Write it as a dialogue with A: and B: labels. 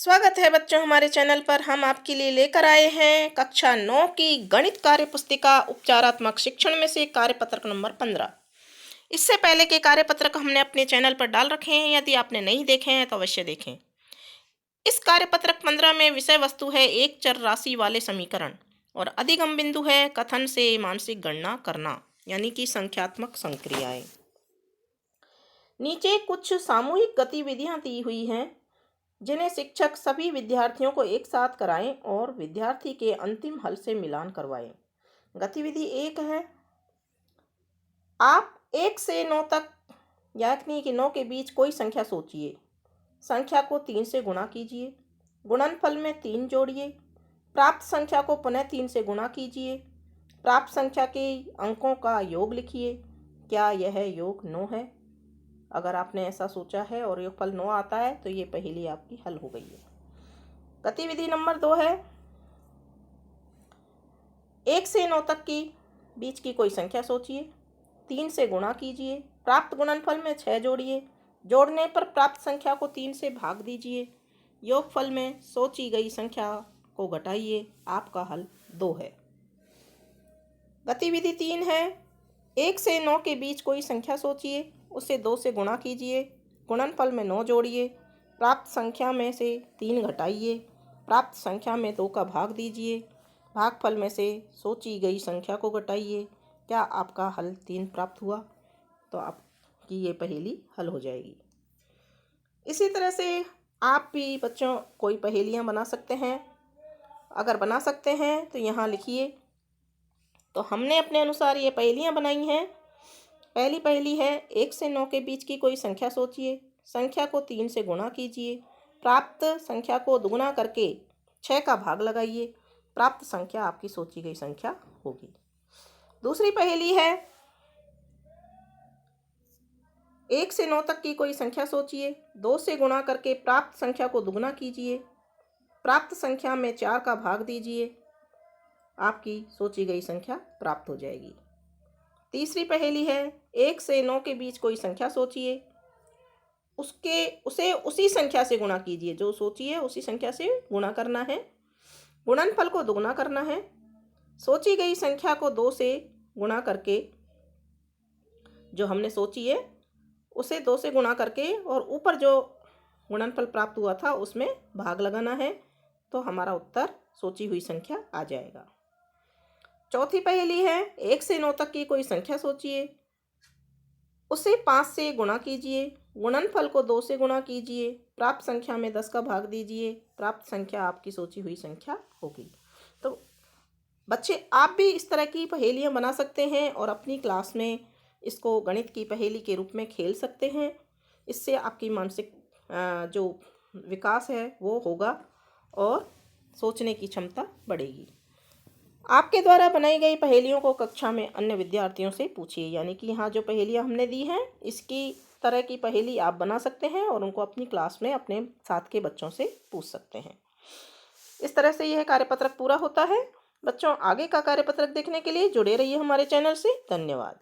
A: स्वागत है बच्चों, हमारे चैनल पर हम आपके लिए लेकर आए हैं कक्षा 9 की गणित कार्य पुस्तिका उपचारात्मक शिक्षण में से कार्यपत्रक नंबर 15। इससे पहले के कार्यपत्रक हमने अपने चैनल पर डाल रखे हैं, यदि आपने नहीं देखे हैं तो अवश्य देखें। इस कार्यपत्रक 15 में विषय वस्तु है एक चर राशि वाले समीकरण और अधिगम बिंदु है कथन से मानसिक गणना करना, यानी कि संख्यात्मक संक्रियाएं। नीचे कुछ सामूहिक गतिविधियां दी हुई हैं जिन्हें शिक्षक सभी विद्यार्थियों को एक साथ कराएं और विद्यार्थी के अंतिम हल से मिलान करवाएं। गतिविधि 1 है, आप 1 से 9 तक यानी कि 9 के बीच कोई संख्या सोचिए। संख्या को 3 से गुणा कीजिए, गुणनफल में 3 जोड़िए, प्राप्त संख्या को पुनः 3 से गुणा कीजिए, प्राप्त संख्या के अंकों का योग लिखिए। क्या यह योग 9 है? अगर आपने ऐसा सोचा है और योगफल 9 आता है तो ये पहेली आपकी हल हो गई है। गतिविधि नंबर 2 है, 1 से 9 तक की बीच की कोई संख्या सोचिए, 3 से गुणा कीजिए, प्राप्त गुणनफल में 6 जोड़िए, जोड़ने पर प्राप्त संख्या को 3 से भाग दीजिए, योगफल में सोची गई संख्या को घटाइए। आपका हल 2 है। गतिविधि 3 है, 1 से 9 के बीच कोई संख्या सोचिए, उसे 2 से गुणा कीजिए, गुणनफल में 9 जोड़िए, प्राप्त संख्या में से 3 घटाइए, प्राप्त संख्या में 2 का भाग दीजिए, भागफल में से सोची गई संख्या को घटाइए। क्या आपका हल 3 प्राप्त हुआ? तो आपकी ये पहेली हल हो जाएगी। इसी तरह से आप भी बच्चों कोई पहेलियाँ बना सकते हैं। अगर बना सकते हैं तो यहाँ लिखिए। तो हमने अपने अनुसार ये पहेलियाँ बनाई हैं। पहली पहेली है, 1 से 9 के बीच की कोई संख्या सोचिए, संख्या को 3 से गुणा कीजिए, प्राप्त संख्या को दुगुना करके 6 का भाग लगाइए, प्राप्त संख्या आपकी सोची गई संख्या होगी। दूसरी पहेली है, 1 से 9 तक की कोई संख्या सोचिए, 2 से गुणा करके प्राप्त संख्या को दुगुना कीजिए, प्राप्त संख्या में 4 का भाग दीजिए, आपकी सोची गई संख्या प्राप्त हो जाएगी। तीसरी पहेली है, 1 से 9 के बीच कोई संख्या सोचिए, उसे उसी संख्या से गुणा कीजिए, जो सोची है उसी संख्या से गुणा करना है, गुणनफल को दुगुना करना है, सोची गई संख्या को 2 से गुणा करके, जो हमने सोची है उसे 2 से गुणा करके और ऊपर जो गुणनफल प्राप्त हुआ था उसमें भाग लगाना है, तो हमारा उत्तर सोची हुई संख्या आ जाएगा। चौथी पहेली है, 1 से 9 तक की कोई संख्या सोचिए, उसे 5 से गुणा कीजिए, गुणनफल को 2 से गुणा कीजिए, प्राप्त संख्या में 10 का भाग दीजिए, प्राप्त संख्या आपकी सोची हुई संख्या होगी। तो बच्चे आप भी इस तरह की पहेलियां बना सकते हैं और अपनी क्लास में इसको गणित की पहेली के रूप में खेल सकते हैं। इससे आपकी मानसिक जो विकास है वो होगा और सोचने की क्षमता बढ़ेगी। आपके द्वारा बनाई गई पहेलियों को कक्षा में अन्य विद्यार्थियों से पूछिए, यानी कि यहाँ जो पहेलियाँ हमने दी हैं इसकी तरह की पहेली आप बना सकते हैं और उनको अपनी क्लास में अपने साथ के बच्चों से पूछ सकते हैं। इस तरह से यह कार्यपत्रक पूरा होता है। बच्चों, आगे का कार्यपत्रक देखने के लिए जुड़े रहिए हमारे चैनल से। धन्यवाद।